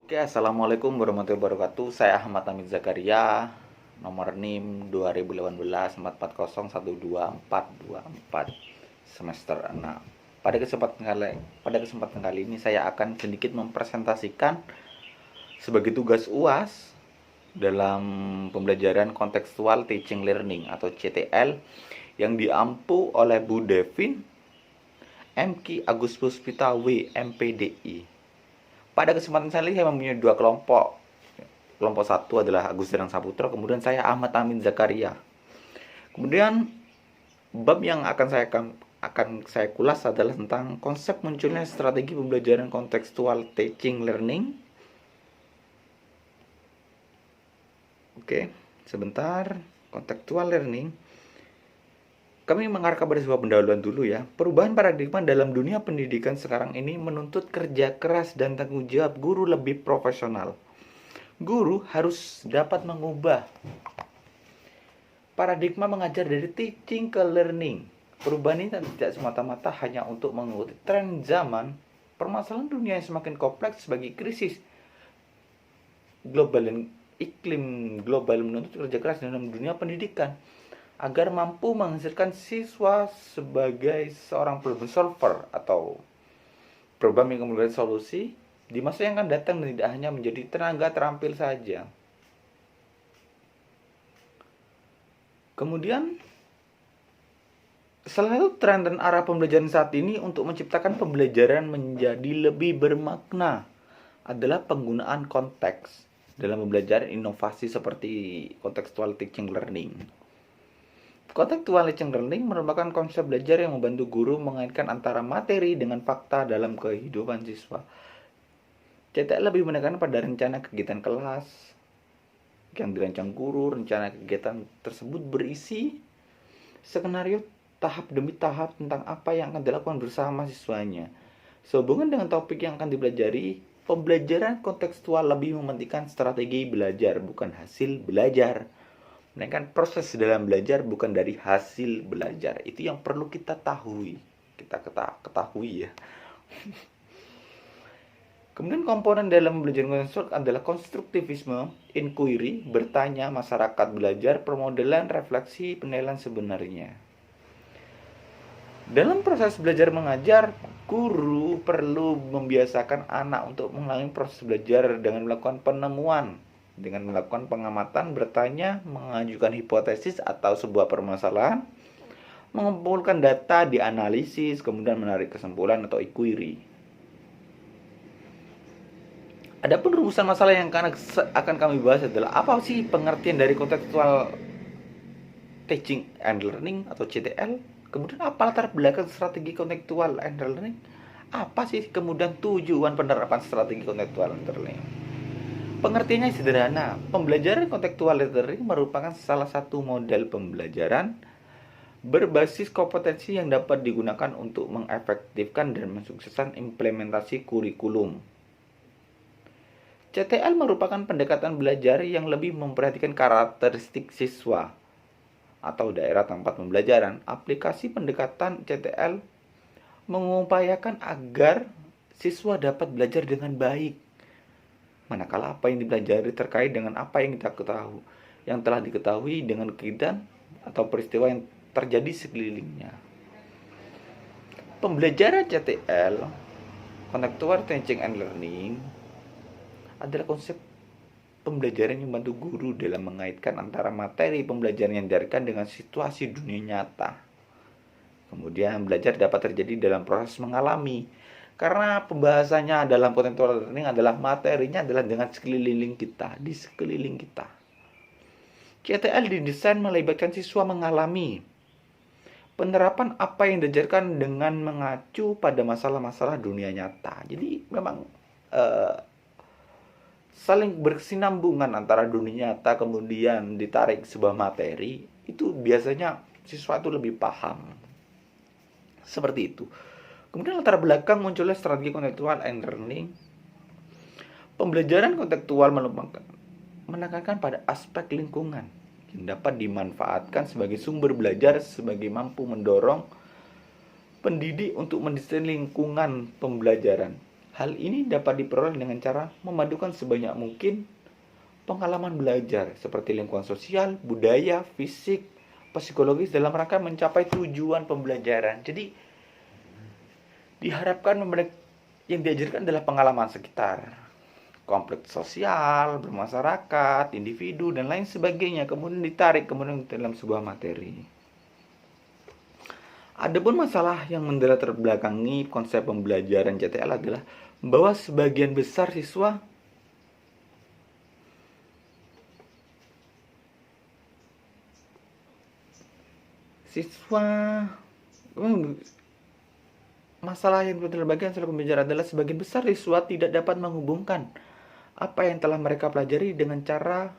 Oke, assalamualaikum warahmatullahi wabarakatuh. Saya Ahmad Amin Zakaria, nomor NIM 2018 44012424 semester 6. Pada kesempatan kali ini saya akan sedikit mempresentasikan sebagai tugas UAS dalam pembelajaran kontekstual teaching learning atau CTL yang diampu oleh Bu Devin MK Agus Puspita W MPDI. Pada kesempatan kali ini saya mempunyai dua kelompok. Kelompok satu adalah Agus Danang Saputra, kemudian saya Ahmad Amin Zakaria. Kemudian bab yang akan saya kulas adalah tentang konsep munculnya strategi pembelajaran kontekstual teaching learning. Oke, sebentar. Kontekstual learning. Kami mengarah pada sebuah pendahuluan dulu ya. Perubahan paradigma dalam dunia pendidikan sekarang ini menuntut kerja keras dan tanggung jawab guru lebih profesional. Guru harus dapat mengubah paradigma mengajar dari teaching ke learning. Perubahan ini tidak semata-mata hanya untuk mengikuti tren zaman. Permasalahan dunia yang semakin kompleks sebagai krisis global dan iklim global menuntut kerja keras dalam dunia pendidikan agar mampu menghasilkan siswa sebagai seorang problem solver atau problem yang memberikan solusi di masa yang akan datang dan tidak hanya menjadi tenaga terampil saja. Kemudian, salah satu tren dan arah pembelajaran saat ini untuk menciptakan pembelajaran menjadi lebih bermakna adalah penggunaan konteks dalam pembelajaran inovasi seperti contextual teaching learning. Contextual teaching learning merupakan konsep belajar yang membantu guru mengaitkan antara materi dengan fakta dalam kehidupan siswa. CTL lebih menekankan pada rencana kegiatan kelas yang dirancang guru. Rencana kegiatan tersebut berisi skenario tahap demi tahap tentang apa yang akan dilakukan bersama siswanya. Sehubungan dengan topik yang akan dipelajari, pembelajaran kontekstual lebih mementingkan strategi belajar, bukan hasil belajar. Melainkan proses dalam belajar, bukan dari hasil belajar. Itu yang perlu kita ketahui. Ketahui ya. Kemudian komponen dalam belajar kontekstual adalah konstruktivisme, inquiry, bertanya, masyarakat belajar, permodelan, refleksi, penilaian sebenarnya. Dalam proses belajar mengajar, guru perlu membiasakan anak untuk mengulangi proses belajar dengan melakukan penemuan, dengan melakukan pengamatan, bertanya, mengajukan hipotesis atau sebuah permasalahan, mengumpulkan data, dianalisis, kemudian menarik kesimpulan atau inquiry. Adapun rumusan masalah yang akan kami bahas adalah apa sih pengertian dari contextual teaching and learning atau CTL, kemudian apa latar belakang strategi contextual and learning, apa sih kemudian tujuan penerapan strategi contextual and learning. Pengertiannya sederhana, pembelajaran kontekstual learning merupakan salah satu model pembelajaran berbasis kompetensi yang dapat digunakan untuk mengefektifkan dan mensukseskan implementasi kurikulum. CTL merupakan pendekatan belajar yang lebih memperhatikan karakteristik siswa atau daerah tempat pembelajaran. Aplikasi pendekatan CTL mengupayakan agar siswa dapat belajar dengan baik, manakala apa yang dipelajari terkait dengan apa yang telah diketahui dengan kejadian atau peristiwa yang terjadi sekelilingnya. Pembelajaran CTL, Contextual Teaching and Learning, adalah konsep pembelajaran yang membantu guru dalam mengaitkan antara materi pembelajaran yang diajarkan dengan situasi dunia nyata. Kemudian belajar dapat terjadi dalam proses mengalami, karena pembahasannya dalam contextual learning adalah materinya adalah dengan sekeliling kita, di sekeliling kita. CTL didesain melibatkan siswa mengalami penerapan apa yang diajarkan dengan mengacu pada masalah-masalah dunia nyata. Jadi memang saling berkesinambungan antara dunia nyata kemudian ditarik sebuah materi, itu biasanya siswa itu lebih paham. Seperti itu. Kemudian latar belakang munculnya strategi contextual and learning. Pembelajaran kontekstual menekankan pada aspek lingkungan yang dapat dimanfaatkan sebagai sumber belajar sebagai mampu mendorong pendidik untuk mendesain lingkungan pembelajaran. Hal ini dapat diperoleh dengan cara memadukan sebanyak mungkin pengalaman belajar seperti lingkungan sosial, budaya, fisik, psikologis dalam rangka mencapai tujuan pembelajaran. Jadi diharapkan yang diajarkan adalah pengalaman sekitar, kompleks sosial, bermasyarakat, individu, dan lain sebagainya, kemudian ditarik kemudian dalam sebuah materi. Adapun masalah yang mendera terbelakangi konsep pembelajaran CTL adalah bahwa sebagian besar siswa masalah yang terbagian soal pembelajaran adalah sebagian besar siswa tidak dapat menghubungkan apa yang telah mereka pelajari dengan cara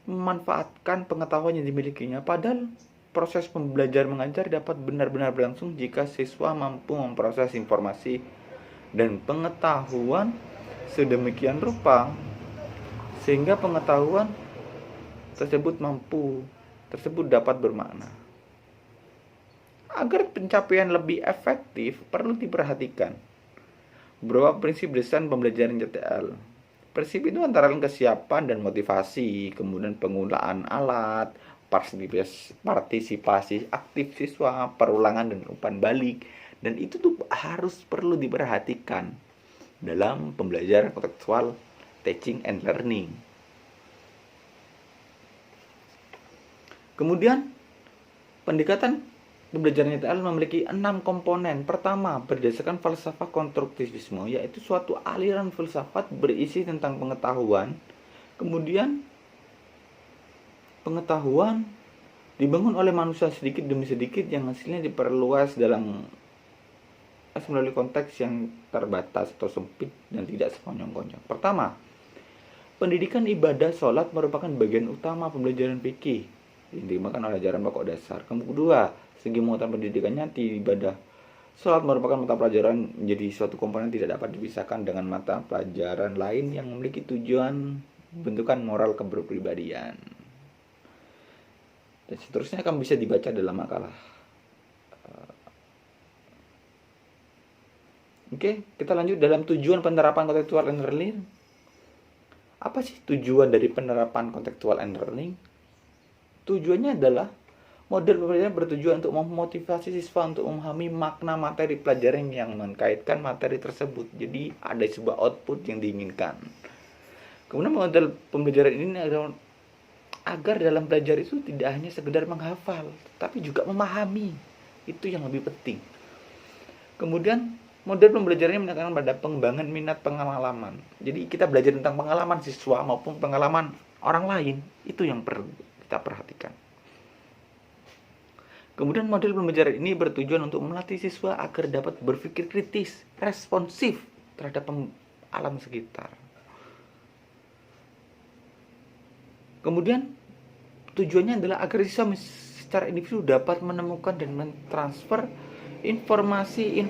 memanfaatkan pengetahuan yang dimilikinya. Padahal proses pembelajar mengajar dapat benar-benar berlangsung jika siswa mampu memproses informasi dan pengetahuan sedemikian rupa sehingga pengetahuan tersebut dapat bermakna. Agar pencapaian lebih efektif, perlu diperhatikan beberapa prinsip desain pembelajaran CTL. Prinsip itu antara lain kesiapan dan motivasi, kemudian penggunaan alat, partisipasi aktif siswa, perulangan dan umpan balik, dan itu tuh perlu diperhatikan dalam pembelajaran kontekstual teaching and learning. Kemudian pendekatan pembelajaran CTL memiliki 6 komponen. Pertama, berdasarkan falsafah konstruktivisme, yaitu suatu aliran filsafat berisi tentang pengetahuan. Kemudian pengetahuan dibangun oleh manusia sedikit demi sedikit yang hasilnya diperluas melalui konteks yang terbatas atau sempit dan tidak sekonyong-konyong. Pertama, pendidikan ibadah sholat merupakan bagian utama pembelajaran fikih yang dimakan oleh ajaran pokok dasar. Kedua, segi muatan pendidikannya di ibadah sholat merupakan mata pelajaran menjadi suatu komponen tidak dapat dipisahkan dengan mata pelajaran lain yang memiliki tujuan bentukan moral kepribadian. Dan seterusnya akan bisa dibaca dalam makalah. Oke, kita lanjut dalam tujuan penerapan contextual and learning. Apa sih tujuan dari penerapan contextual and learning? Tujuannya adalah model pembelajaran bertujuan untuk memotivasi siswa untuk memahami makna materi pelajaran yang mengkaitkan materi tersebut. Jadi ada sebuah output yang diinginkan. Kemudian model pembelajaran ini adalah agar dalam belajar itu tidak hanya sekedar menghafal, tapi juga memahami. Itu yang lebih penting. Kemudian model pembelajarannya menekankan pada pengembangan minat pengalaman. Jadi kita belajar tentang pengalaman siswa maupun pengalaman orang lain. Itu yang perlu kita perhatikan. Kemudian model pembelajaran ini bertujuan untuk melatih siswa agar dapat berpikir kritis, responsif terhadap alam sekitar. Kemudian tujuannya adalah agar siswa secara individu dapat menemukan dan mentransfer informasi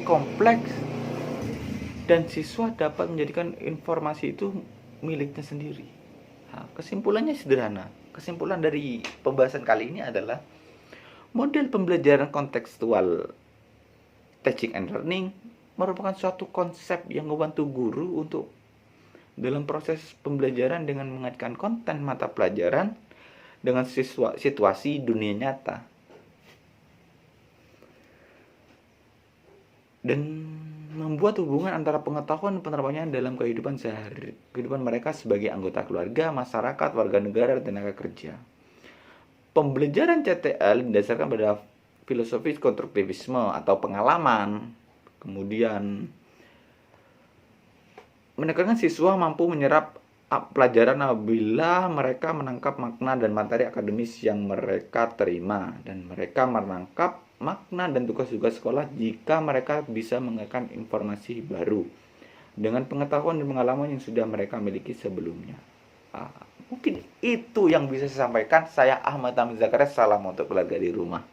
kompleks dan siswa dapat menjadikan informasi itu miliknya sendiri. Nah, kesimpulannya sederhana. Kesimpulan dari pembahasan kali ini adalah model pembelajaran kontekstual teaching and learning merupakan suatu konsep yang membantu guru untuk dalam proses pembelajaran dengan mengaitkan konten mata pelajaran dengan situasi dunia nyata. Dan membuat hubungan antara pengetahuan dan penerapannya dalam kehidupan mereka sebagai anggota keluarga, masyarakat, warga negara, dan tenaga kerja. Pembelajaran CTL didasarkan pada filosofi konstruktivisme atau pengalaman. Kemudian menekankan siswa mampu menyerap pelajaran apabila mereka menangkap makna dan materi akademis yang mereka terima, dan mereka menangkap makna dan tugas-tugas sekolah jika mereka bisa mengaitkan informasi baru dengan pengetahuan dan pengalaman yang sudah mereka miliki sebelumnya. Mungkin itu yang bisa saya sampaikan. Saya Ahmad Tamim Zakaria, salam untuk keluarga di rumah.